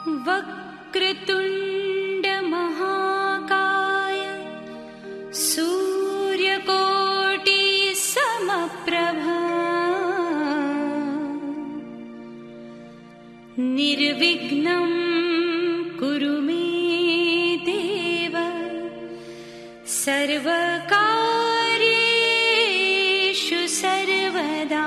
वक्रतुंड महाकाय सूर्यकोटि समप्रभा निर्विघ्नं कुरु मे देव सर्वकार्येषु सर्वदा।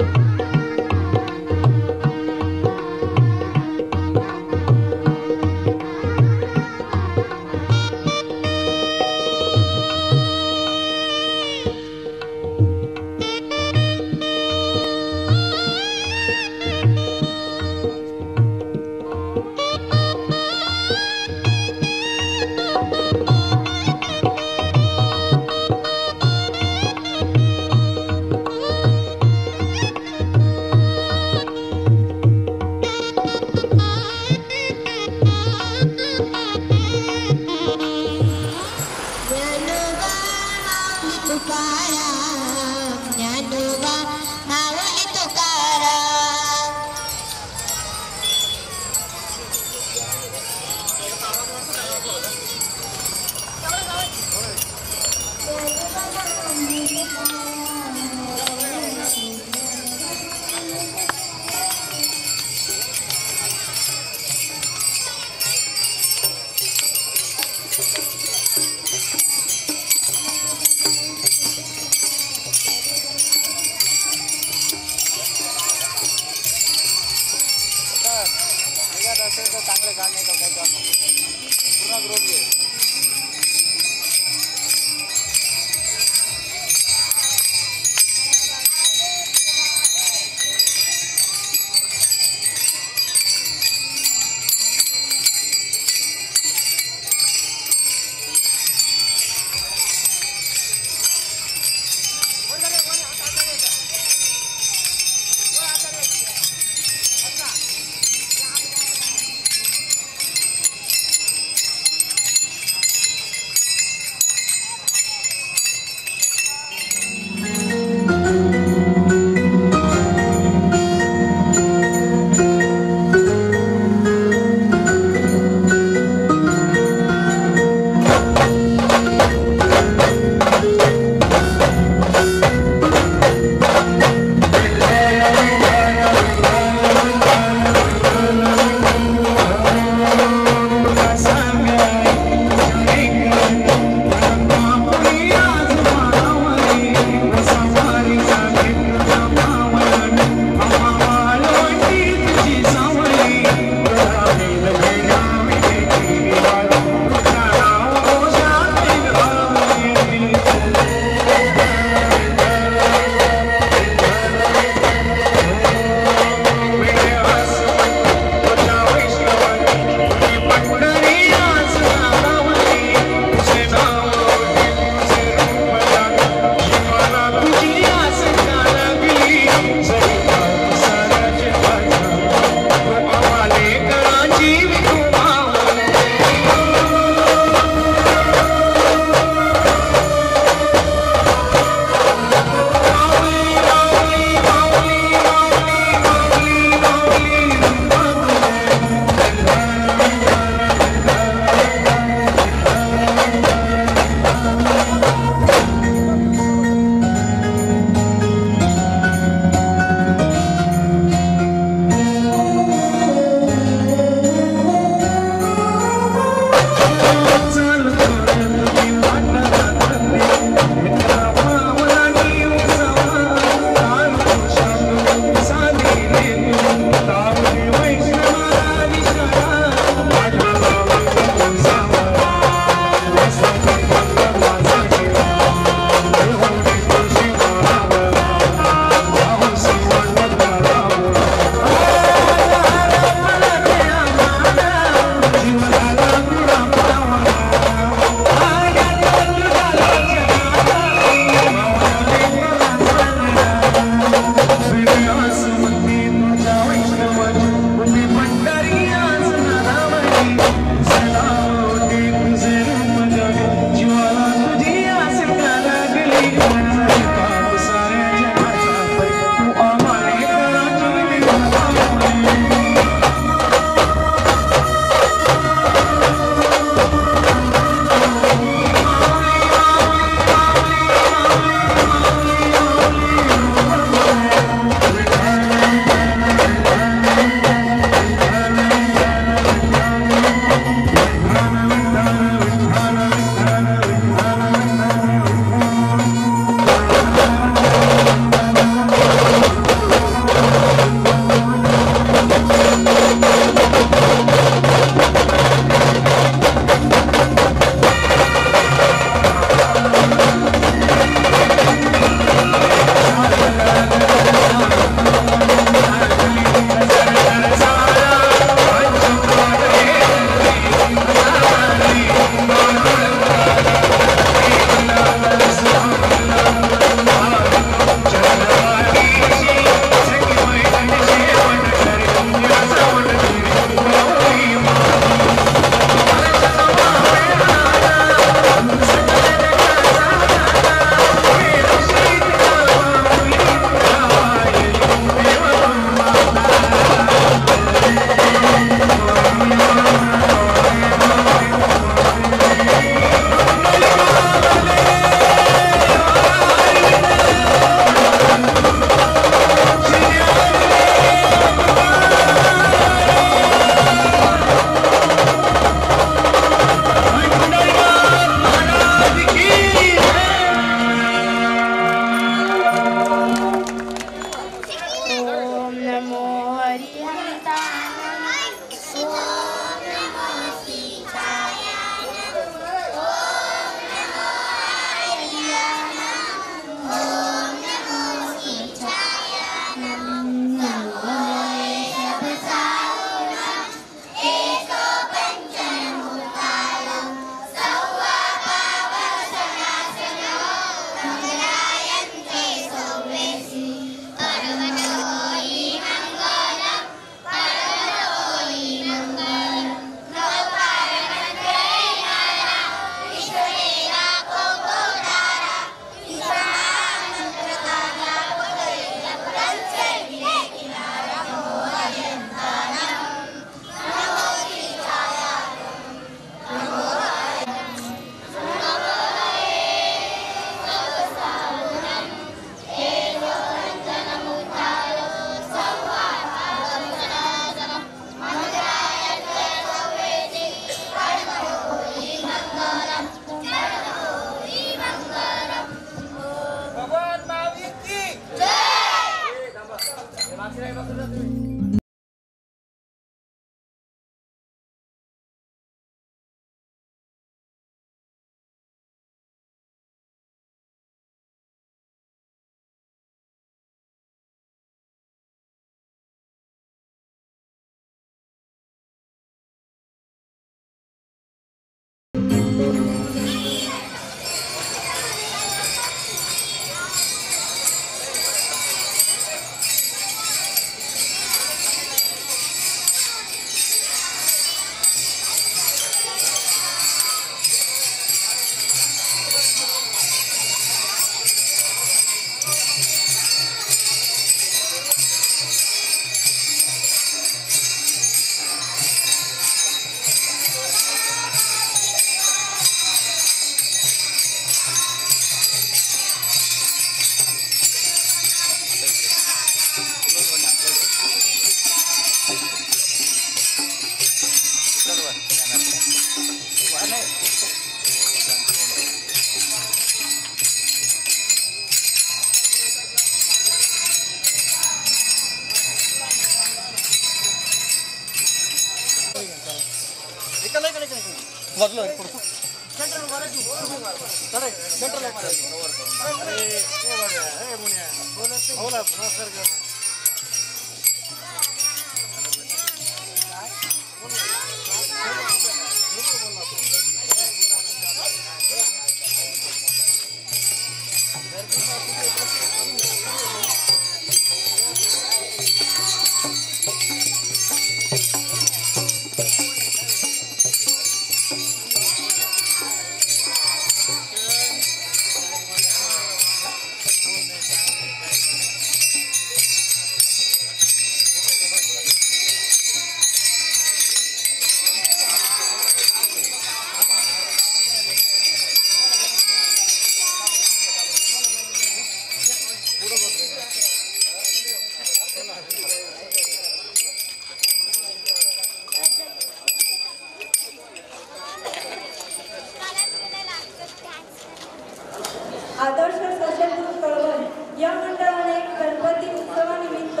आदर्श सशस्त्र कळवण या मंडळाने गणपती उत्सवानिमित्त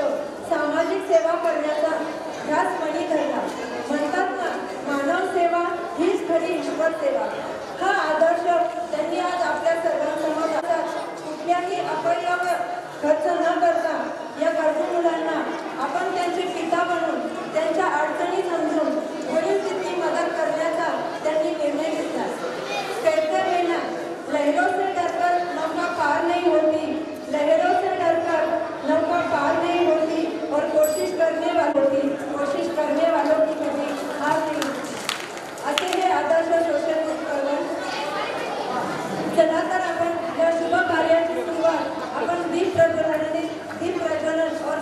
सामाजिक सेवा करण्याचा ध्यास मनी धरला. म्हणतात ना, मानव सेवा हीच खरी ईश्वर सेवा. हा आदर्श त्यांनी आज आपल्या सर्वांसमोर कुठल्याही अपयावर खर्च न करता या गरजू मुलांना आपण त्यांचे पिता बनून त्यांच्या अडचणी समजून होईल तितकी मदत करण्याचा त्यांनी निर्णय घेतला. कहते हैं ना, लहरों से डरकर नौका पार नहीं होती, लहरों से डरकर नौका पार नहीं होती और कोशिश करने वालों की कभी हार नहीं. असे हे आदर्श सोशल कळवण. चला तर आपण या शुभ कार्याची सुरुवात आपण दीप प्रज्वलन और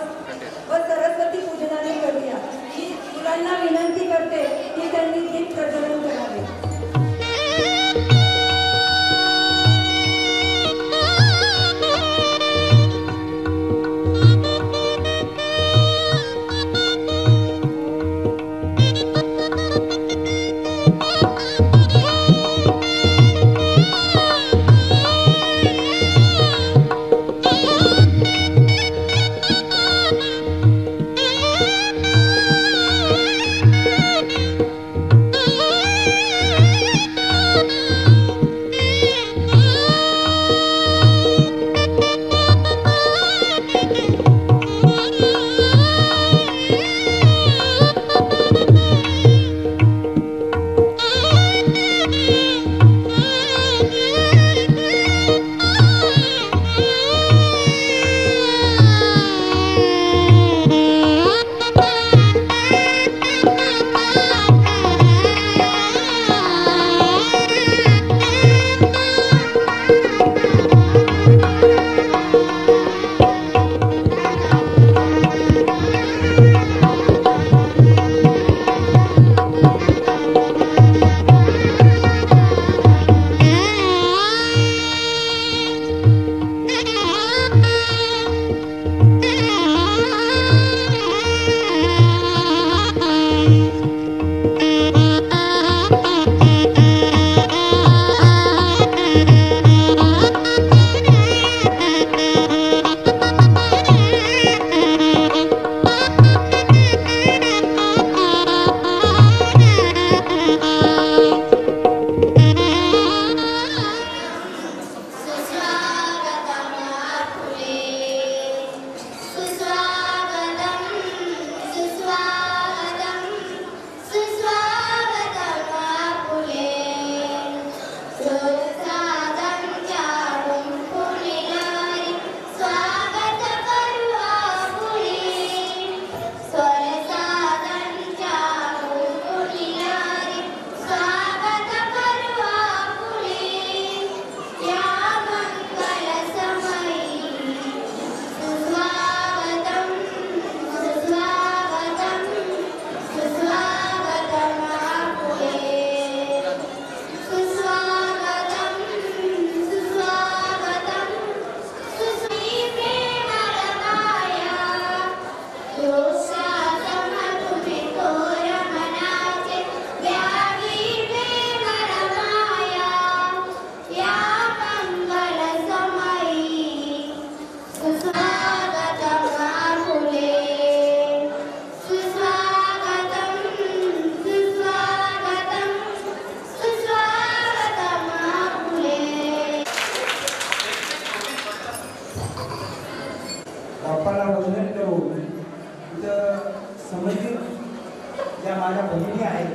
माझ्या बहिणी आहेत,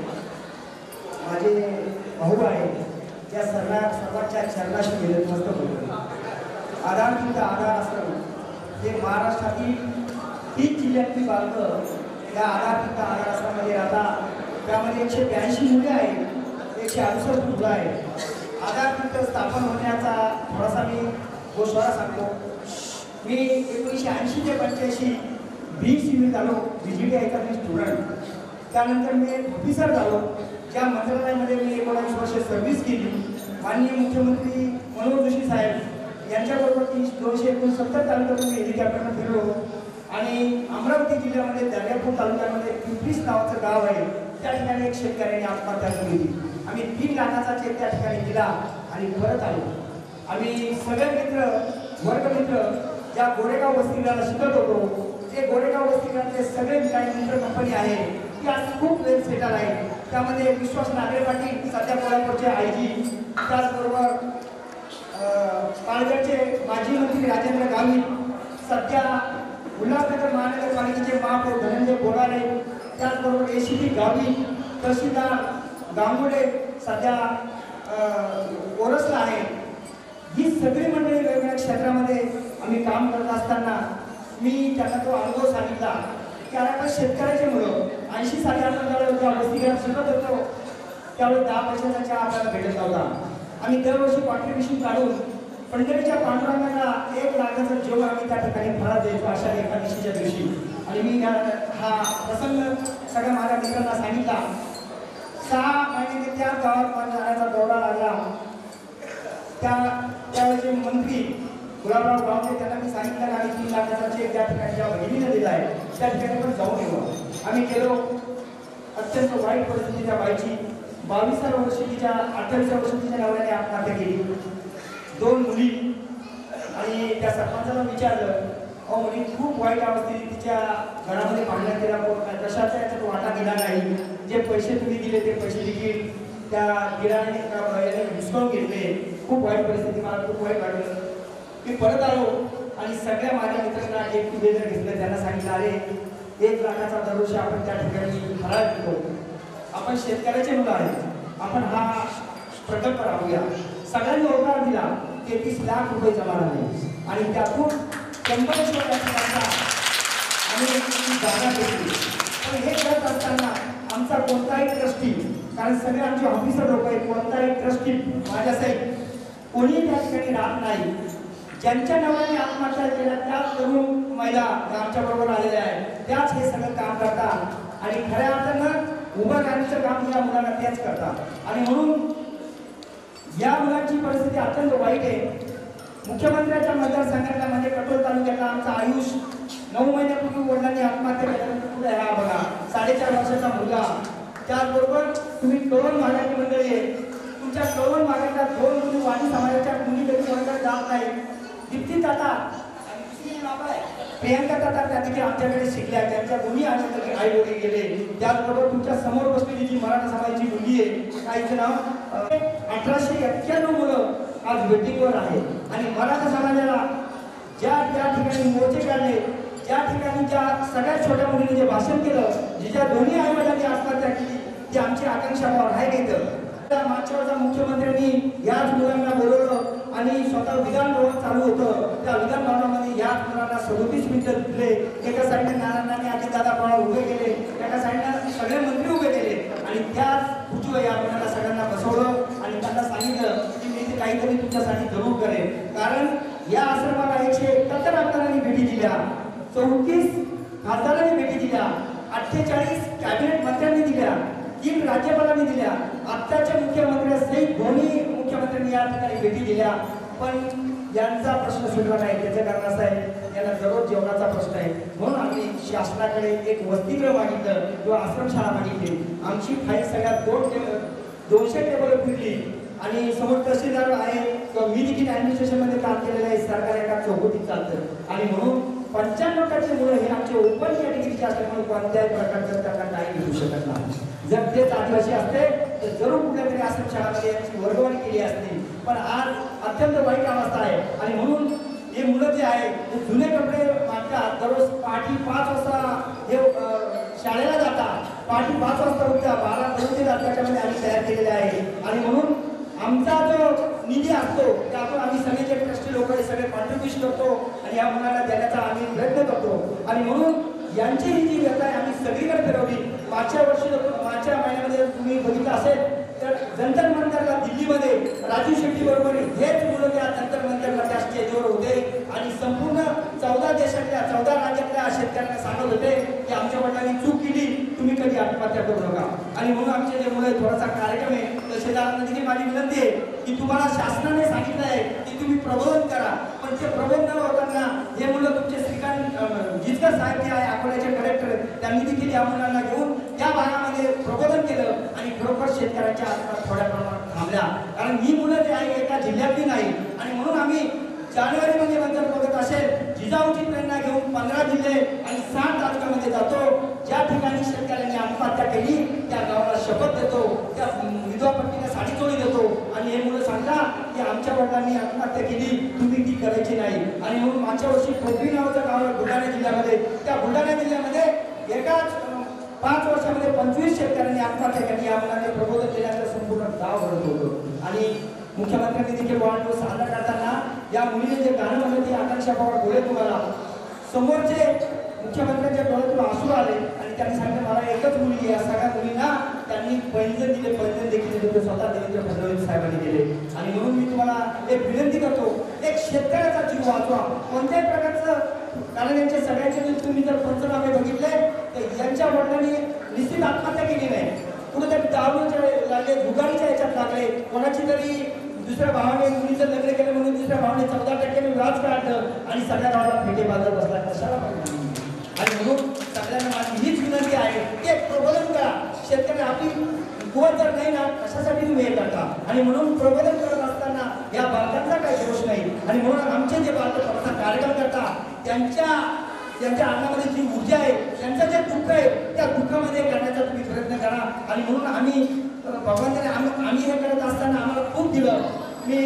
माझे भाऊ आहेत, या सर्वांच्या चरणाशी गेले मस्त बोलतो. आधार तिथं आधार असतं हे महाराष्ट्रातील 3 जिल्ह्यातली बालकं या आधार तिथं आधार आश्रमामध्ये राहतात. त्यामध्ये 182 मुले आहेत, 168 मुलं आहेत. आधार तिथं स्थापन होण्याचा थोडासा मी गोष्वारा सांगतो. मी 1980 ते 85 BCV झालो, BGDIचा मी स्टुडंट. त्यानंतर मी ऑफिसर झालो, ज्या मंत्रालयामध्ये मी 19 वर्ष सर्व्हिस केली. माननीय मुख्यमंत्री मनोहर जोशी साहेब यांच्याबरोबर 269 तालुक्यातून मी हेलिकॉप्टरनं फिरलो. आणि अमरावती जिल्ह्यामध्ये दर्यापूर तालुक्यामध्ये पिंपरीस नावाचं गाव आहे, त्या ठिकाणी एक शेतकऱ्याने आत्महत्या केली. आम्ही 3 लाखाचा चेक त्या ठिकाणी दिला आणि परत आलो. आम्ही सगळे मित्र, वर्गमित्र ज्या गोरेगाव वसतिगृहाला शिकत होतो, ते गोरेगाव वसतिगृहातले सगळे काही मित्र कंपनी आहे ती आज खूप वेल सेटल आहे. त्यामध्ये विश्वास नागरे पाटील सध्या कोल्हापूरचे IG, त्याचबरोबर पालघरचे माजी मंत्री राजेंद्र गावित, सध्या उल्हासनगर महानगरपालिकेचे महापौर धनंजय बोराडे, त्याचबरोबर ACP गावित, तहसीलदार गांगुडे सध्या ओरसला आहे. ही सगळी मंडळी वेगवेगळ्या क्षेत्रामध्ये आम्ही काम करत असताना मी त्यांना तो अनुभव सांगितला की आता शेतकऱ्याचे मुलं 80 साली आपण जेव्हा वसतिगृहात शिकत होतो त्यावेळी 10 पैशाचा चहा आपल्याला भेटत नव्हता. आम्ही दरवर्षी कॉन्ट्रिब्युशन काढून पंढरीच्या पांडुरंगाला 1 लाखाचं जेवण आम्ही त्या ठिकाणी फराळ द्यायचो आषाढी एकादशीच्या दिवशी. आणि मी हा प्रसंग सगळ्या माझ्या मित्रांना सांगितला. 6 महिन्याने त्या गावात माझ्या जाण्याचा दौरा लागला. त्यावेळेचे मंत्री गुलाबराव गावचे त्यांना मी सांगितलं की आम्ही 3 लाखाचा चेक त्या ठिकाणी ज्या बहिणीने दिला आहे त्या ठिकाणी पण जाऊन येऊ. आम्ही गेलो. अत्यंत वाईट परिस्थिती त्या बाईची. 22व्या वर्षी तिच्या 28व्या वर्षी तिच्या नवऱ्याने आत्महत्या केली. 2 मुली. आणि त्या सरपंचाला विचारलं, अहो मुली खूप वाईट अवस्थेत तिच्या घरामध्ये भांडण्यात केला, कशाचा याच्यात वाटा दिला नाही. जे पैसे तुम्ही दिले ते पैसे देखील त्या गिराने हिसकावून घेतले. खूप वाईट परिस्थिती. मला खूप वाईट वाटलं. मी परत आलो आणि सगळ्या माझ्या मित्रांना एक टुगेदर घेतलं. त्यांना सांगितलं, अरे 1 लाखाचा दरवर्षी आपण त्या ठिकाणी फराळ देतो. आपण शेतकऱ्याचे मुलं आहे, आपण हा प्रकल्प राबूया. सगळ्यांनी होकार दिला. 33 लाख रुपये जमा झाले आणि त्यातून 100 लाखांचा आम्ही जागा घेतली. पण हे करत असताना आमचा कोणताही ट्रस्टी, कारण सगळे आमचे ऑफिसर लोक आहेत, कोणताही ट्रस्टी माझ्या साहेब कोणी त्या ठिकाणी राहत नाही. ज्यांच्या नवऱ्याने आत्महत्या केल्या त्याच तरुण महिला आमच्या बरोबर आलेल्या आहेत, त्याच हे सगळं काम करतात आणि खऱ्या अर्थानं उभं राहण्याचं काम या मुलांना त्याच करतात. आणि म्हणून या मुलांची परिस्थिती अत्यंत वाईट आहे. मुख्यमंत्र्यांच्या मतदारसंघातला म्हणजे कटोल तालुक्यातला आमचा आयुष 9 महिन्यापूर्वी वडिलांनी आत्महत्या केल्यानंतर हा बघा 4.5 वर्षाचा मुलगा. त्याचबरोबर तुम्ही कळवण भागाची मंडळी आहे, तुमच्या कळवण भागातल्या 2 मुली वाणी समाजाच्या मुली कधी वर्गात जात नाही. दीप्ती ताता, प्रियंका ताता त्या देखील आमच्याकडे शिकल्या. त्यांच्या मुली आमच्याकडे आई वडील गेले. त्याचबरोबर तुमच्या समोर बसलेली जी मराठा समाजाची मुलगी आहे, काहीचं नाव 1891 मुलं आज वेटिंगवर आहे. आणि मराठा समाजाला ज्या ठिकाणी मोर्चे काढले, ज्या ठिकाणी ज्या सगळ्या छोट्या मुलीने जे भाषण केलं, जिच्या दोन्ही आई वडिलांनी आत्महत्या केली, ती आमची आकांक्षा आहे घेतं. मागच्या वर्षी मुख्यमंत्र्यांनी याच मुलांना बोलवलं आणि स्वतः विधान भवन चालू होतं. त्या विधान भवनामध्ये याच मुलांना 37 मिनिटं दिले. एका साईडने नारायणाने अजितदादा पवार उभे केले, एका साईडने सगळे मंत्री उभे केले आणि त्याच खुर्चीवर या मुलांना सगळ्यांना बसवलं आणि त्यांना सांगितलं की मी ते काहीतरी तुमच्यासाठी जरूर करेन. कारण या आश्रमाला 171 आमदारांनी भेटी दिल्या, 34 खासदारांनी भेटी दिल्या, 48 कॅबिनेट मंत्र्यांनी दिल्या, 3 राज्यपालांनी दिल्या, आत्ताच्या मुख्यमंत्र्यांसहित दोन्ही मुख्यमंत्र्यांनी या ठिकाणी भेटी दिल्या. पण यांचा प्रश्न सुटला नाही. त्याचं कारण असं आहे, यांना दररोज जेवणाचा प्रश्न आहे. म्हणून आम्ही शासनाकडे एक वसतिगृह मागितलं किंवा आश्रमशाळा मागितली. आमची फाईल सगळ्यात 200 टेबल फिरली आणि समोर तहसीलदार आहे किंवा मी देखील ॲडमिनिस्ट्रेशनमध्ये काम केलेलं आहे. सरकार एका चौकटीत चालतं आणि म्हणून 95% मुलं हे आमचे ओपन कॅटेगरीचे असल्यामुळे कोणत्याही प्रकारचं त्यांना काही घेऊ शकत नाही. जर तेच आदिवासी असते तर जरूर कुठल्यातरी आश्रमशाळामध्ये यांची वर्गवारी केली असती. पण आज अत्यंत वाईट अवस्था आहे आणि म्हणून हे मुलं जे आहे ते जुने कपडे घालतात. दररोज पहाटे 5 वाजता हे शाळेला जातात. पहाटे 5 वाजता उठता 12 ते त्याच्यामध्ये आम्ही तयार केलेले आहे. आणि म्हणून आमचा जो निधी असतो त्यातून आम्ही सगळे जे ट्रस्टी लोक सगळे कॉन्ट्रीब्युशन करतो आणि या मुलांना देण्याचा आम्ही प्रयत्न करतो. आणि म्हणून यांची ही जी व्यथा आहे आम्ही सगळीकडे फिरवली. मागच्या महिन्यामध्ये तुम्ही बघितलं असेल तर जंतर मंतरला दिल्लीमध्ये राजू शेट्टी बरोबर हेच मुलं त्या जंतर मंतरला त्या स्टेजवर होते आणि संपूर्ण 14 देशातल्या 14 राज्यातल्या शेतकऱ्यांना सांगत होते की आमच्या वडिलांनी चूक केली, तुम्ही कधी आत्महत्या करू नका. आणि म्हणून आमचे जे मुलं थोडासा कार्यक्रम आहे तहसीलदारांना देखील माझी विनंती आहे की तुम्हाला शासनाने सांगितलं आहे की तुम्ही प्रबोधन करा, पण ते प्रबोधन होताना हे मुलं तुमचे श्रीकांत जिचकर साहेब जे आहे अकोल्याचे कलेक्टर त्यांनी देखील या मुलांना घेऊन त्या भागामध्ये प्रबोधन केलं आणि खरोखर शेतकऱ्यांच्या आत्महत्या थोड्या प्रमाणात थांबल्या. कारण ही मुलं जे आहे एका जिल्ह्यातली नाही. आणि म्हणून आम्ही जानेवारीमध्ये नंतर बघत असेल जिजाऊची प्रेरणा घेऊन 15 जिल्हे आणि 7 तालुक्यामध्ये जातो. ज्या ठिकाणी शेतकऱ्यांनी आत्महत्या केली त्या गावाला शपथ देतो, त्या विधवा पत्नीला साडी चोळी देतो आणि हे मुलं सांगता की आमच्या वडिलांनी आत्महत्या केली, तुम्ही ती करायची नाही. आणि म्हणून मागच्या वर्षी कोपरी नावाचं गाव आहे बुलढाणा जिल्ह्यामध्ये, त्या बुलढाणा जिल्ह्यामध्ये एकाच 5 वर्षामध्ये 25 शेतकऱ्यांनी आत्महत्या केली. या मुलांनी प्रबोधन केल्यानंतर संपूर्ण गाव भरत होतं. आणि मुख्यमंत्र्यांनी देखील वाढदिवस साजरा करताना या मुलीने जे गाणं म्हणलं ते आकांक्षा पवार बोले तुम्हाला समोरचे मुख्यमंत्र्यांच्या डोळ्यातून आसू आले आणि त्यांनी सांगितलं मला एकच मुलगी या सगळ्या मुलींना त्यांनी पैंजण दिले, पैंजण देखील दिले स्वतः देवेंद्र फडणवीस साहेबांनी दिले. आणि म्हणून मी तुम्हाला एक विनंती करतो, एक शेतकऱ्याचा जीव वाचवा कोणत्याही प्रकारचं. कारण यांच्या सगळ्यांचे तुम्ही जर पंचनामे बघितले तर यांच्या वडिलांनी निश्चित आत्महत्या केली नाही, कुठेतरी दारूच्या लागले, जुगारीच्या याच्यात लागले, कोणाची तरी दुसऱ्या भावाने मुलीचं लग्न केलं म्हणून दुसऱ्या भावाने 14% व्याज काढलं आणि सगळ्या गावाला फेटे बाजार बसला. कशाला पाहिजे? आणि म्हणून सगळ्यांना माझी हीच विनंती आहे की एक प्रबोधन करा. शेतकरी आपली कुवत जर नाही ना कशासाठी तुम्ही हे करता? आणि म्हणून प्रबोधन करत असताना या बालकांचा काही दोष नाही. आणि म्हणून आमचे जे बालक स्वतःचा कार्यक्रम करतात त्यांच्या अंगामध्ये जी ऊर्जा आहे, त्यांचं जे दुःख आहे त्या दुःखामध्ये करण्याचा तुम्ही प्रयत्न करा. आणि म्हणून आम्ही भगवंताने आम्ही हे करत असताना आम्हाला खूप दिलं. मी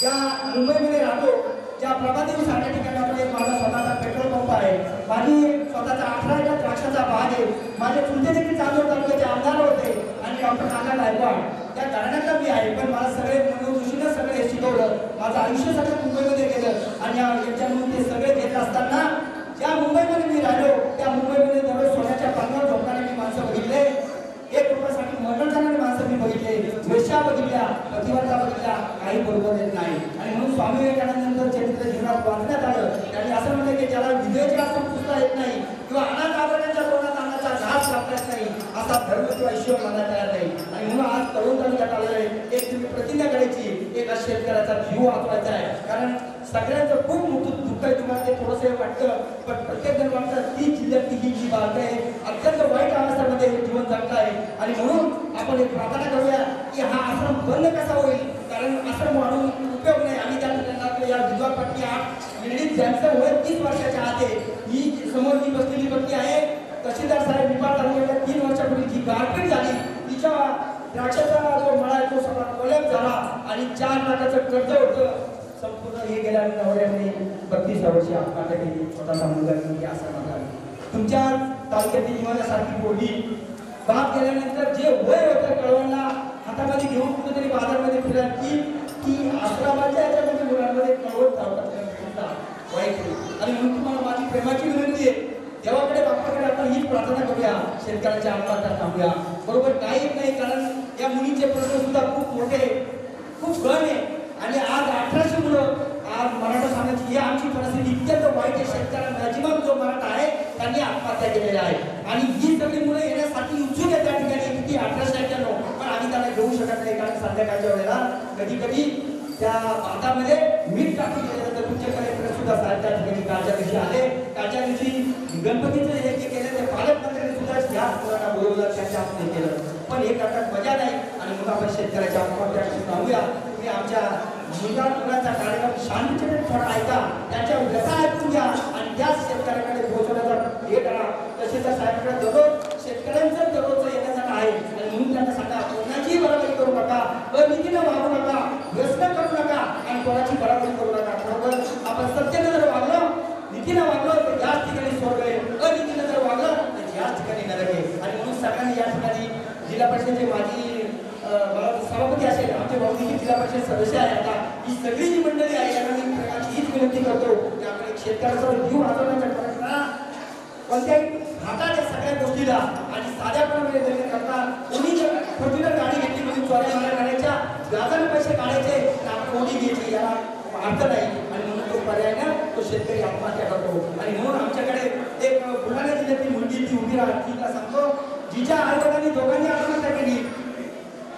ज्या मुंबईमध्ये राहतो ज्या प्रभादेवी सारख्या ठिकाणी आपला एक माझा स्वतःचा पेट्रोल पंप आहे, माझी स्वतःचा 18 एकर द्राक्षाचा बाग आहे, माझे चुलते देखील चांदूर तालुक्याचे आमदार होते आणि डॉक्टर काका गायकवाड त्या घराण्यातला मी आहे. पण मला सगळे मनोदृष्टीनं सगळे शिकवलं, माझं आयुष्य सगळं मुंबईमध्ये गेलं. आणि याच्यामधून ते सगळे घेत असताना ज्या मुंबईमध्ये मी राहिलो त्या मुंबईमध्ये दररोज सोन्याच्या पांगावर झोपणारे मी माणसं बघितले, 1 रुपयासाठी मटण करणारी माणसं मी बघितले, वेश्या बघितल्या, प्रतिवर्ता बघितल्या, काही बरोबर येत नाही. आणि म्हणून स्वामी विवेकानंदांचं चरित्र जीवनात वाचण्यात आलं. त्यांनी असं म्हणलं की ज्याला विधेयचे असं पुसता येत नाही किंवा अनाथ आबाळांच्या तोंडात अन्नाचा घास सापडत नाही असा धर्म किंवा ईश्वर मानता तयार नाही. आणि म्हणून आज तरुण तालुक्यात आलेलं आहे, एक तुम्ही प्रतिज्ञा करायची, एका शेतकऱ्याचा जीव वाचवायचा आहे. कारण सगळ्यांचं खूप मोठं दुःख आहे. तुम्हाला ते थोडंसं वाटतं पण प्रत्येक जण वाटतं ती जिल्ह्यातली ही जी बालक आहे अत्यंत वाईट अवस्थेमध्ये हे जीवन जगत आहे. आणि म्हणून आपण एक प्रार्थना करूया की हा आश्रम बंद कसा होईल. कारण आश्रम वाढून उपयोग नाही. आम्ही त्या ठिकाणी या विधवा पत्नी 8 लेडीज ज्यांचं वय 30 वर्षाच्या आत आहे, ही समोर जी बसलेली पत्नी आहे तहसीलदार साहेब निपाळ तालुक्यात 3 वर्षापूर्वी जी गारपीट झाली तिच्या द्राक्षाचा जो मळा तो सगळा कोलॅप झाला आणि 4 लाखाचं कर्ज होतं. संपूर्ण हे गेल्या नवऱ्याने 32 वर्षी आत्महत्या केली, स्वतःचा मुलगा केली असं म्हणतात. तुमच्या तालुक्यातील जीवनासारखी बोलली बाप गेल्यानंतर जे वय होतं कळवणला हातामध्ये घेऊन कुठेतरी बाजारमध्ये फिरला की आश्रमाच्या याच्यामध्ये मुलांमध्ये कळवण चालतात वाईट. आणि म्हणून तुम्हाला माझी प्रेमाची विनंती आहे, देवाकडे बाप्पाकडे आपण हीच प्रार्थना करूया, शेतकऱ्यांच्या आत्महत्या थांबूया. बरोबर काही नाही, कारण या मुलींचे प्रश्न सुद्धा खूप मोठे खूप गण आहे. आणि आज 1800 मुलं आज मराठा समाजाची ही आमची परिस्थिती अत्यंत वाईट आहे. शेतकऱ्यांना मॅक्झिमम जो मराठा आहे त्यांनी आत्महत्या केलेल्या आहे. आणि ही सगळी मुलं येण्यासाठी उत्सुक आहे त्या ठिकाणी किती 1891, पण आम्ही त्यांना घेऊ शकत नाही. कारण संध्याकाळच्या वेळेला कधी कधी त्या भातामध्ये मीठ टाकून केल्यानंतर तुमचे कलेक्टर सुद्धा त्या ठिकाणी कालच्या दिवशी आले. कालच्या दिवशी गणपतीचं हे जे केलं ते पालकमंत्र्यांनी सुद्धा ह्या मुलांना बोलवलं, त्यांच्या हातून केलं. पण हे करतात मजा नाही. आणि म्हणून आपण शेतकऱ्याच्या आत्महत्या थांबूया. तुम्ही आमच्या मुलांचा कार्यक्रम शांततेने थोडा ऐका, त्यांच्या व्यथा ऐकून घ्या आणि त्याच शेतकऱ्याकडे पोहोचवण्याचा हे करा. तसेच साहेबांकडे दररोज शेतकऱ्यांचं दररोजचं येण्याचं आहे. आणि म्हणून त्यांना सांगा कोणाचीही बराबरी करू नका, अनितीनं वागू नका, व्यसन करू नका आणि कोणाची बराबरी करू नका. बरोबर आपण सत्यानं जर वागलं, नीतीनं वागलं तर याच ठिकाणी स्वर्ग आहे, अनितीनं जर वागलं तर याच ठिकाणी नरक आहे. आणि म्हणून जिल्हा परिषदेचे माजी सभापती असेल, आमचे भाऊ देखील जिल्हा परिषद सदस्य आहे. आता ही सगळी जी मंडळी आहे त्यांना मी प्रकारची हीच विनंती करतो की आपण एक शेतकऱ्याचा जीव वाचवण्याच्या प्रयत्नाला कोणत्याही हाताच्या सगळ्या गोष्टीला आणि साध्यापणामध्ये जरी करता कोणी जर फोर्च्युनर गाडी घेतली म्हणजे चोऱ्या माऱ्या गाड्याच्या व्याजाने पैसे काढायचे तर आपण ओढी घ्यायची याला अर्थ नाही. आणि म्हणून तो पर्याय ना तो शेतकरी आत्महत्या करतो. आणि म्हणून आमच्याकडे एक बुलढाणा जिल्ह्यातली मुलगी ती उभी राहते, तिला सांगतो जिच्या आईवडिलांनी दोघांनी आत्महत्या केली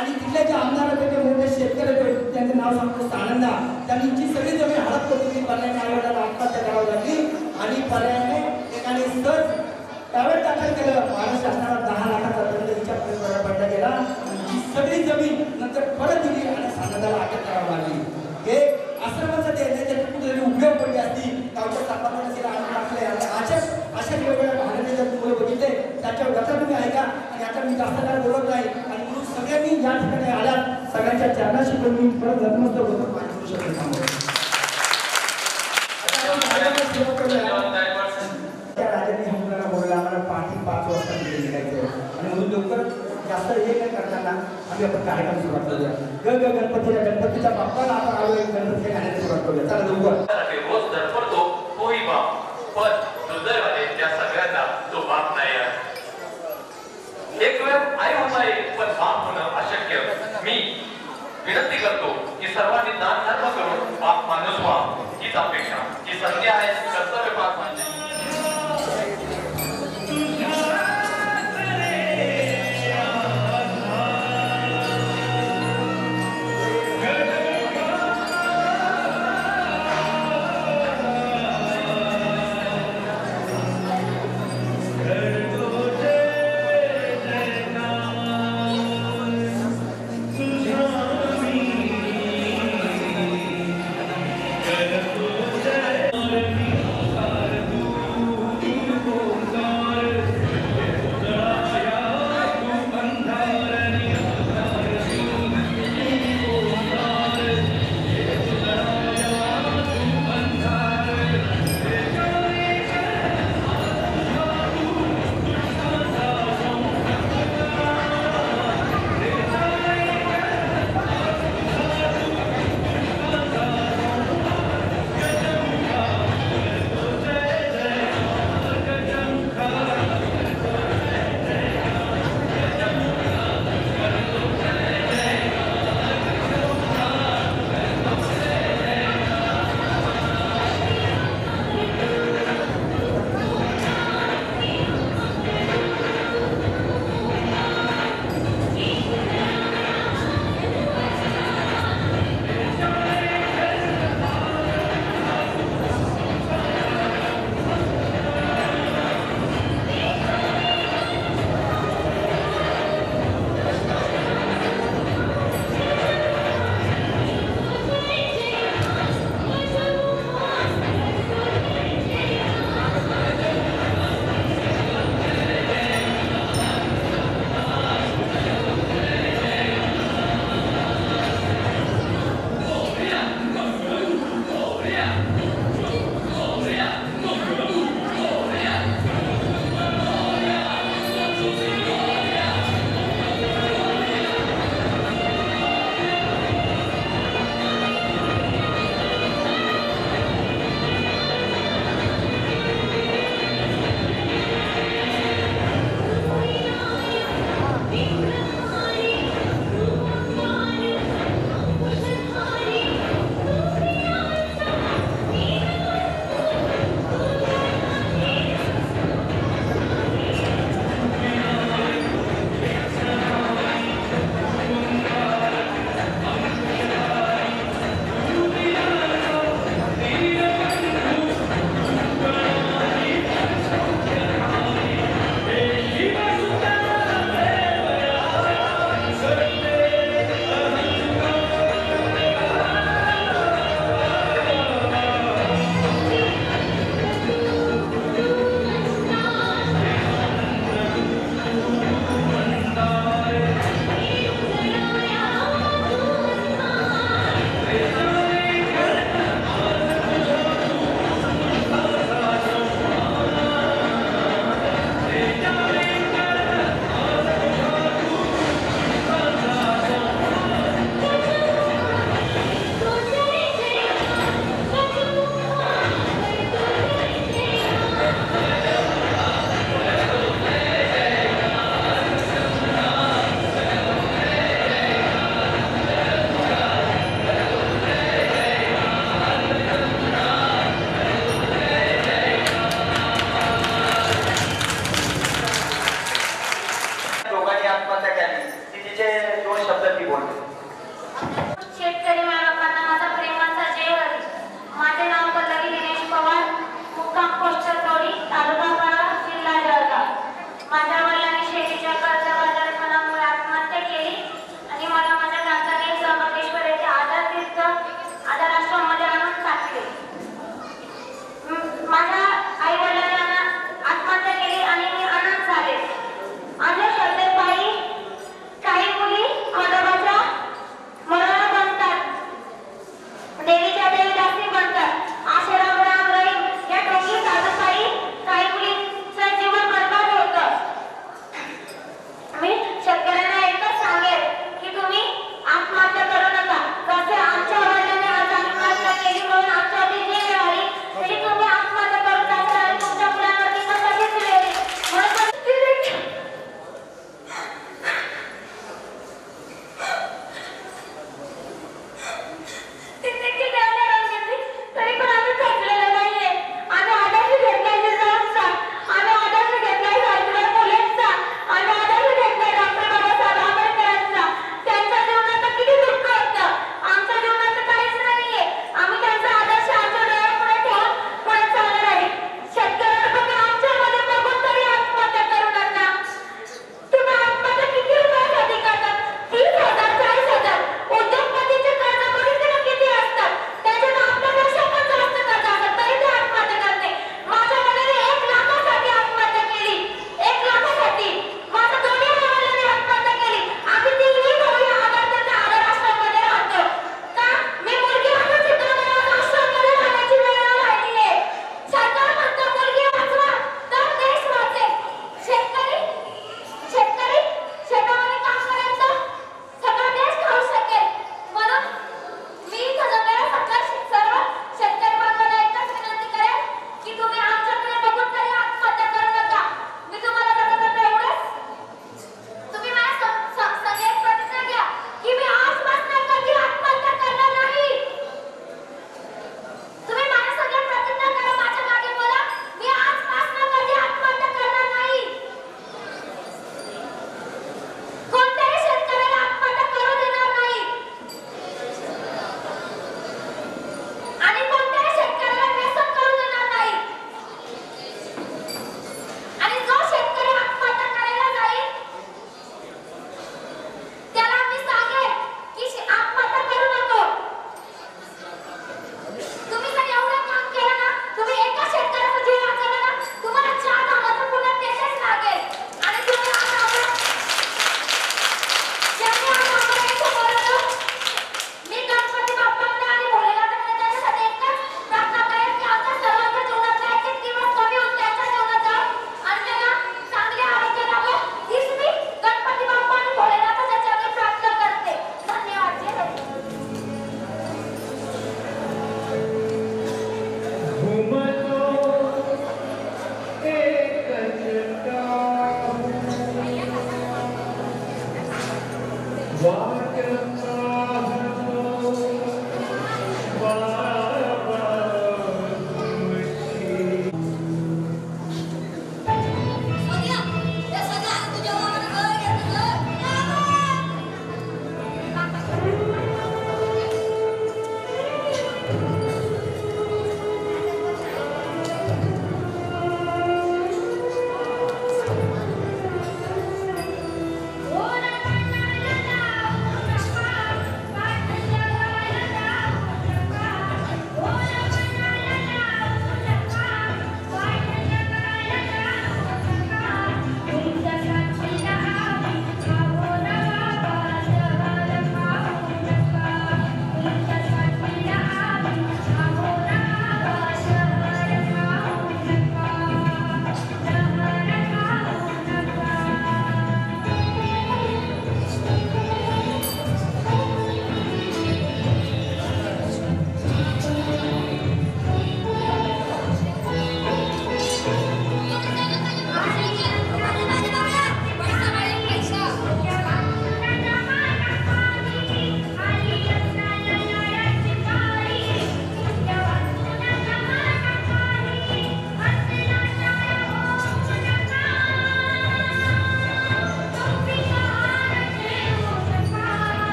आणि तिथल्या जे आमदार होते ते मोठे शेतकरी होते, त्यांचं नाव सांगतो सानंदा, त्यांनी जी सगळी जमीन हडप होती पर्यायाने आईवडिलांना आत्महत्या करावी लागली आणि पर्यायाने एकाने सहज प्रायव्हेट दाखल केलं. महाराष्ट्र शासनाला 10 लाखाचा दंड तिच्या पडला गेला. ही सगळी जमीन नंतर परत दिली आणि सानंदाला अटक करावी लागली. हे आश्रमाचं ते त्याच्या कुठेतरी उपयोग पडली असती गावच्या सरपंचाने तिला आणून टाकले. अशा वेगवेगळ्या भागाने जर तुम्हाला बघितले त्याच्यावर गप्पा तुम्ही ऐका. आणि आता मी जास्त काय बोलत नाही आणि म्हणून सगळ्यांनी या ठिकाणी आल्या सगळ्यांच्या चरणाशी पण मी परत नतमस्तक होतो. माझी करू शकतो त्या राजाने मुलांना बोलला आम्हाला पहाटे 5 वाजता निघायचं आणि म्हणून लवकर जास्त हे काय करताना आम्ही आपण कार्यक्रम सुरुवात करूया. गणपतीच्या बाप्पाला आपण आलोय, गणपतीच्या गाण्याला सुरुवात करूया. चला लवकर. रोज धडपडतो तोही बाप, पण दुर्दैवाने त्या सगळ्यांना तो बाप नाही आहे. एक वेळ आई होता येईल पण बाप होणं अशक्य. मी विनंती करतो की सर्वांनी दान धर्म करून बाप माणूस व्हा, हीच अपेक्षा. ही संधी आहे कर्तव्य बाप म्हणजे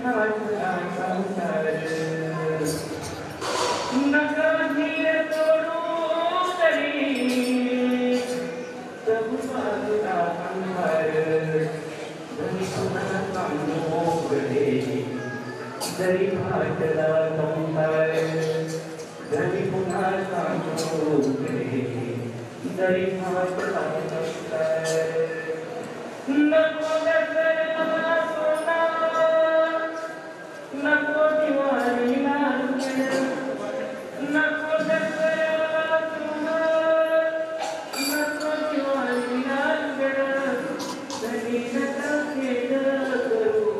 भाटला संसार नका धीर तोडू तरी प्रभु बाजूला अंधार जरी पुन्हा सांगू गडे जरी भाटला संसार जरी पुन्हा सांगू गडे जरी भाटला संसार नको दसरा सोना नको दिवाळीला नको दसरा सोना नको दिवाळीला तरी नका केलं करू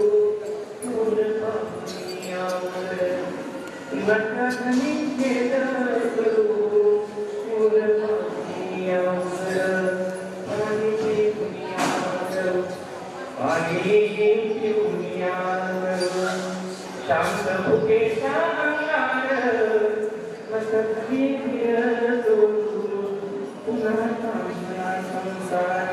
फूल पाहुण्यावर नका धनी केलं करू फूल पाहुण्यावर पाणी पिऊनियावर शांत भुकेचा अंगार मसखी फिरतो पुन्हा चांगला संसार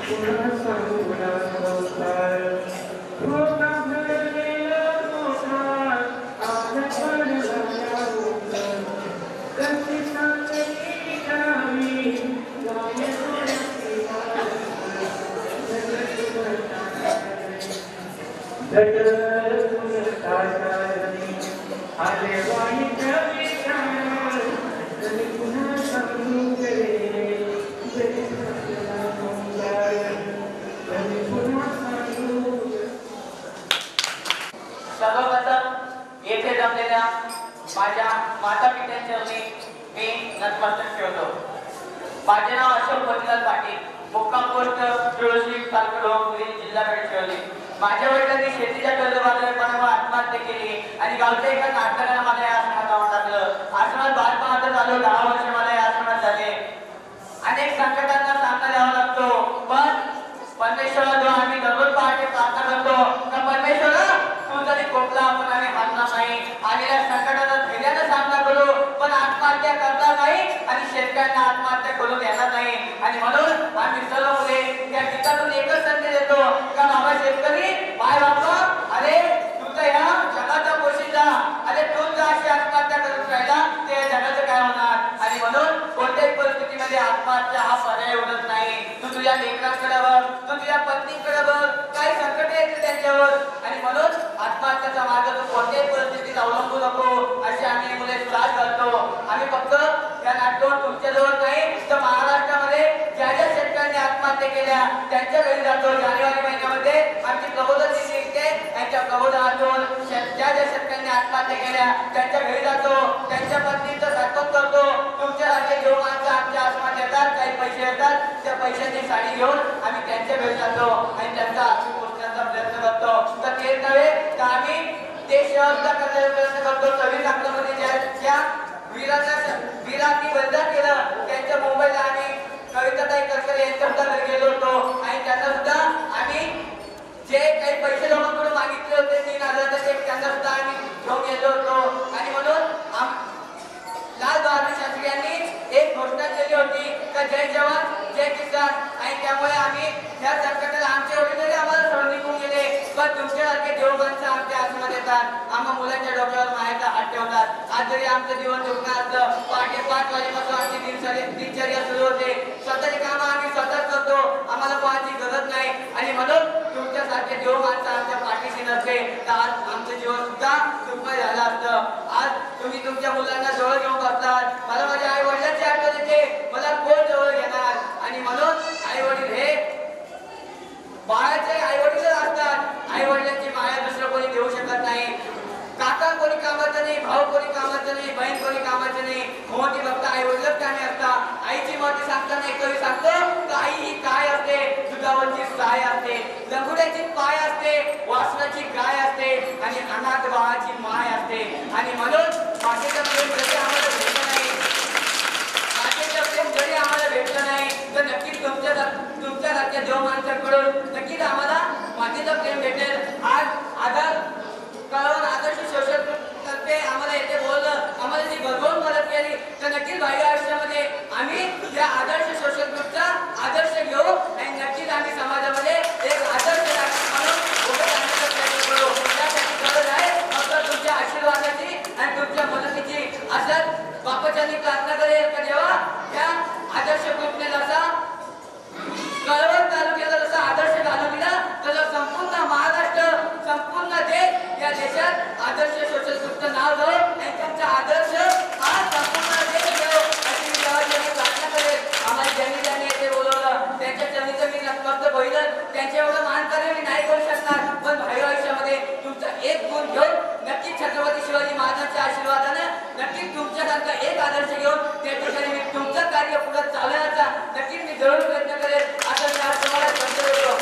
पुन्हा चांगला संसार मोठा भरलेला मोठा आज पडला कशी सांगली करावी आले वाईट विचार तरी पुन्हा सांगू करे तरी पुन्हा सांगू. सर्वप्रथम येथे जमलेल्या माझ्या माता पित्यांच्या मी नतमस्तक ठेवतो. माझे नाव अशोक बंदलाल पाटील, मुक्काम पोस्ट तुळशी तालुका जिल्हा गडचिरोली. माझ्या वडिलांनी शेतीच्या कर्जबाजारीपणावर आत्महत्या केली आणि गावच्या एका नाटकाला मला या आश्रमात जाऊन टाकलं. आश्रमात बालपणातच आलो, 10 वर्ष मला या आश्रमात झाले. अनेक संकटांना सामना द्यावा लागतो, पण परमेश्वराजवळ आम्ही दररोज पहाटे प्रार्थना करतो का परमेश्वर तू जरी कोकला पण आम्ही हारणार नाही. आलेल्या संकटाचा धैर्याने सामना करू, पण आत्महत्या करणार नाही आणि शेतकऱ्यांना आत्महत्या करून देणार नाही. आणि म्हणून आम्ही सर्व मुले त्या गीतातून एकच संदेश देतो का बाबा शेतकरी पाय बाबा, अरे तू तर ह्या जगाचा पोशिंदा, अरे तू जर अशी आत्महत्या करत राहिला ते जगाचं काय होणार. आणि म्हणून कोणत्याही परिस्थितीमध्ये आत्महत्या हा पर्याय उरत नाही. तू तुझ्या लेकरांकडे बघ, तू तुझ्या पत्नीकडे बघ, काही संकट येते त्यांच्यावर. आणि म्हणून आत्महत्याचा मार्ग तू कोणत्याही परिस्थितीत अवलंबू नको अशी आम्ही मुले त्रास करतो. आम्ही फक्त या नाटकावर तुमच्याजवळ नाही तर महाराष्ट्रामध्ये ज्या ज्या शेतकऱ्यांनी आत्महत्या केल्या त्यांच्या घरी जातो. जानेवारी महिन्यामध्ये आमची प्रबोधन दिली इथे, त्यांच्या प्रबोधनातून ज्या ज्या शेतकऱ्यांनी आत्महत्या केल्या त्यांच्या घरी जातो, त्यांच्या पत्नीचं सात्वन करतो. तुमच्या राज्य घेऊन माणसं आमच्या आश्रमात येतात, काही पैसे येतात, त्या पैशाची साडी घेऊन आम्ही त्यांच्या घरी जातो आणि त्यांचा आर्थिक पोषणाचा प्रयत्न करतो. तर ते नव्हे तर आम्ही देश व्यवस्था करण्याचा प्रयत्न करतो. 26 ऑक्टोबरमध्ये ज्या वीरांनी बलिदान केलं त्यांच्या मुंबईला आम्ही कविताताई करकर यांच्या घरी गेलो होतो आणि त्यांना सुद्धा आम्ही जे काही पैसे लोकांकडून मागितले होते 3,000 ते त्यांना सुद्धा आम्ही घेऊन गेलो होतो. आणि म्हणून लाल बहादूर शास्त्री यांनी एक घोषणा केली होती का जय जवान जय किसान. आणि त्यामुळे आम्ही या संकटाला आमचे वडील आम्हाला सोडून निघून गेले, पण तुमच्यासारखे देवगणचं आमच्या आश्रमात येतात, आम्हा मुलांच्या डोक्यावर मायाचा हात ठेवतात. आज जरी आमचं जीवन दुखणं असलं, पहाटे 5 वाजेपासून आमची दिनचर्या सुरू होते. स्वतःची कामं आम्ही स्वतःच करतो, आम्हाला कोणाची गरज नाही. आणि म्हणून तुमच्यासारखे देव माणसं आमच्या पाठीशी नसते तर आज आमचं जीवन सुद्धा दुःखमय झालं असतं. आज तुम्ही तुमच्या मुलांना जवळ घेऊन बसतात. मला माझ्या आई वडिलांची आठवण येते, मला कोण जवळ घेणार. आणि म्हणून आई वडील हे बाळाचे आई वडील असतात. आई वडिलांची माया दुसरं कोणी देऊ शकत नाही. काका कोणी कामाचं नाही, भाऊ कोणी कामाचं नाही, बहीण कोणी कामाचं नाही. मोठी फक्त आई वडीलच कामी असतात. आईची मोठी सांगताना एक कवी सांगतो की आई ही काय असते, दुधावरची साय असते, लंगुड्याची पाय असते, वासनाची गाय असते आणि अनाथ बाळाची माय असते. आणि म्हणून मातेचं प्रेम जरी आम्हाला भेटलं नाही, मातेचं प्रेम जरी आम्हाला भेटलं नाही तर नक्कीच तुमच्यासारख्या देव माणसाकडून नक्कीच आम्हाला मातेचं प्रेम भेटेल. आज आधार कळवून आदर्श सोशल तर्फे आम्हाला येथे बोललं, आम्हाला जी भरभरून मदत केली तर नक्कीच भावी आयुष्यामध्ये आम्ही या आदर्श सोशल ग्रुपचा आदर्श घेऊ आणि नक्कीच आम्ही समाजामध्ये आदर्श सोशल नाव जाऊ आणि त्यांचा आदर्श हा संपूर्ण देश घेऊ अशी मी देवाची प्रार्थना करेल. आम्हाला ज्यांनी ज्यांनी येथे बोलवलं त्यांच्या चरणीचं मी नतमस्तक होईल. त्यांच्या एवढं मान कार्य मी नाही करू शकणार, पण भावी आयुष्यामध्ये तुमचा एक गुण घेऊन नक्कीच छत्रपती शिवाजी महाराजांच्या आशीर्वादानं नक्कीच तुमच्यासारखा एक आदर्श घेऊन त्या ठिकाणी मी तुमचं कार्य पुढे चालवण्याचा नक्कीच मी जरूर प्रयत्न करेल. असं मी आज तुम्हाला संदेश देतो.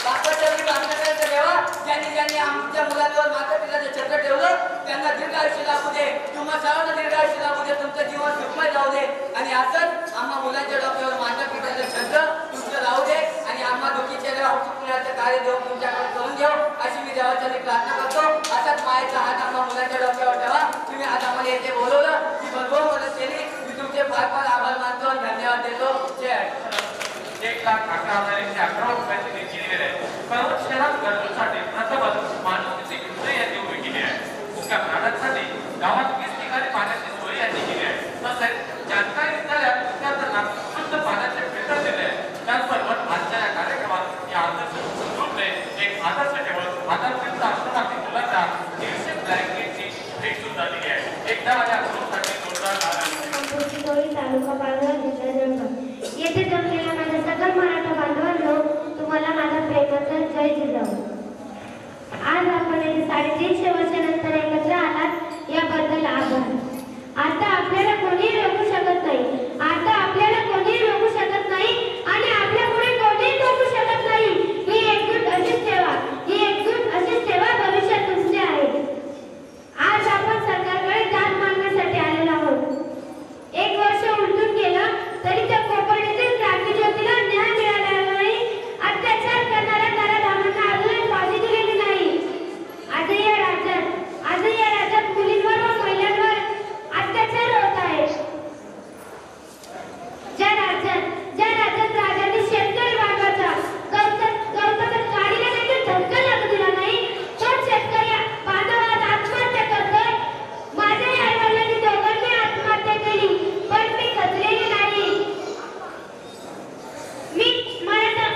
बापाच्या मी प्रार्थना करायचं देवा, ज्यांनी आमच्या मुलांवर माता पिताचं छत्र ठेवलं त्यांना दीर्घ आयुष्य लाभू दे. तुम्हा सर्वांना दीर्घ आयुष्य लाभू दे. तुमचं जीवन सुखमय जाऊ दे आणि असंच आम्हा मुलांच्या डोक्यावर माता पिताचं छत्र तुमचं राहू दे आणि आम्हा दुःखीच्या पुण्याचं कार्य देऊन तुमच्याकडे करून घेऊ अशी मी देवाच्या प्रार्थना करतो. असाच मायेचा हात आम्हा मुलांच्या डोक्यावर ठेवा. तुम्ही आज आम्हाला येथे बोलवलं, ती भरपूर मदत केली. मी तुमचे फार फार आभार मानतो आणि धन्यवाद देतो. जय 1,11,11 रुपयाची निधी दिलेली आहे. पर्वत शहरात गरजूंसाठी प्रथमच माणुसकीची योजना यांनी उभी केली आहे. मुख्य प्राण्यांसाठी गावात 20 ठिकाणी पाण्याची सोय यांनी केली आहे. तसेच जानकारी विद्यालयात विद्यार्थ्यांना शुद्ध पाण्याचे फिल्टर दिले आहे. त्याचबरोबर आजच्या या कार्यक्रमात या आदर्श ग्रुपने एक आदर्श ठेवून आदर्श आश्रमातील मुलांना 150 ब्लँकेटची भेट सुद्धा दिली आहे. एकदा माझ्या ग्रुपसाठी जोरदार तालुका पालघर जिल्हा जळगाव येथे जमलेल्या माझ्या सकल मराठा बांधवांनो, तुम्हाला माझा प्रेमाचा जय जिजाऊ. आज आपण येथे 350 वर्षानंतर एकत्र आलात याबद्दल आभार. आता आपल्याला कोणीही रोखू शकत नाही. आता आपल्याला कोणीही रोखू शकत नाही आणि आपल्या पुढे कोणीही रोखू शकत नाही. ही एकजूट अशीच ठेवा. ही एकजूट अशीच ठेवा. भविष्यात तुमचे आहे. आज आपण सरकारकडे दाद मागण्यासाठी आलेलो आहोत. 1 वर्ष उलटून गेलं तरी त्या कोकणीतील क्रांतिज्योतीला न्याय मिळालेला नाही. अत्याचार करणाऱ्या नराधमांना अजूनही फाशी दिलेली नाही. आजही या राज्यात मुलींवर व महिलांवर अत्याचार होत आहे. ज्या राज्यात राजांनी शेतकरी बांधवाचा गवताच्या काडीला देखील धक्का लागू दिला नाही, तोच शेतकरी बांधव आज आत्महत्या करतोय. माझ्याही आईवडिलांनी दोघांनी आत्महत्या केली, पण मी खचलेली नाही. मी मराठा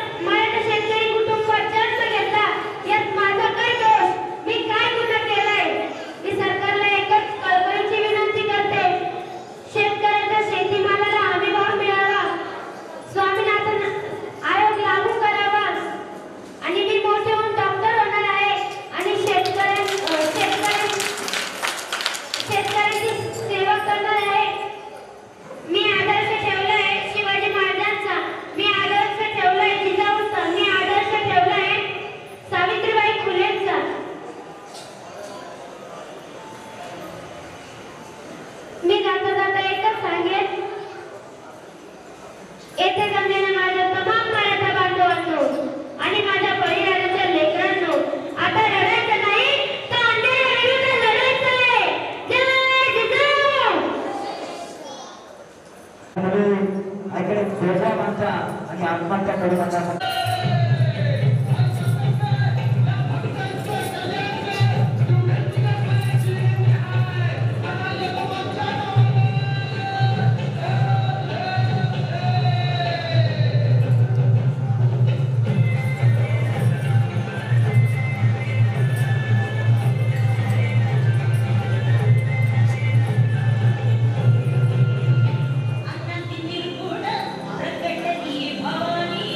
शेतकरी कुटुंबात जन्म घेतला. यात माझा काय दोष? मी काय गुन्हा केलाय? मी सरकारला एकच कळकळीची विनंती करते, शेतकऱ्यांच्या शेतीमालाला हमीभाव मिळावा, स्वामीनाथन आयोग लागू करावा आणि मी मोठे होऊन डॉक्टर होणार आहे आणि शेतकऱ्यांची सेवा करणार आहे. मी आदर्श ठेवलाय शिवाजी महाराजांचा, मी आदर्श ठेवलाय जिजाऊचा, मी आदर्श ठेवलाय सावित्रीबाई फुलेंचा. मी जाता जाता एकच सांगेन, येथे जमलेल्या माझ्या तमाम मराठा बांधवांनो आणि माझ्या परिवाराच्या लेकरांनो, आता रडायचं नाही तर अन्यायाविरुद्ध लढायचं आहे. जय जिजाऊ. आईकडे जोरदार माणसा आणि आत्महत्या करू नका. आता तिने पुढं प्रकटली भवानी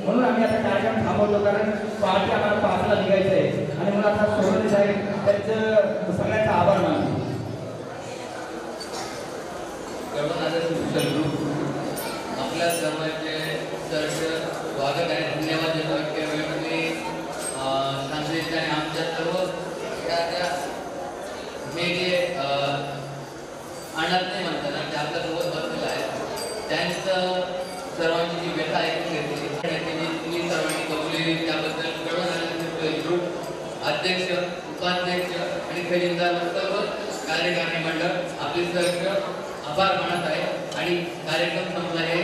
म्हणून आम्ही आता कार्यक्रम थांबवतो, कारण पहाटे आम्हाला 5ला निघायचं आहे. आणि म्हणून आता सोडवणे साहेब त्यांचं सगळ्यांचा आभार मानतो. आपल्या सर्वांचे सहर्ष स्वागत आहे, धन्यवाद देतो. इतक्या वेळ तुम्ही सांगितले आणि आमच्या सर्व हे जे अनाथ नाही म्हणतात आणि ते आपल्यासोबत बसलेलं आहे, त्यांचं सर्वांची जी व्यथा ऐकून घेतली, तुम्ही सर्वांनी कबुली त्याबद्दल कळून आल्यानंतर ग्रुप अध्यक्ष, उपाध्यक्ष आणि खजिनदार सर्व कार्यकारिणी मंडळ आपले सहर्ष आभार मानत आहे. आणि कार्यक्रम संपला हे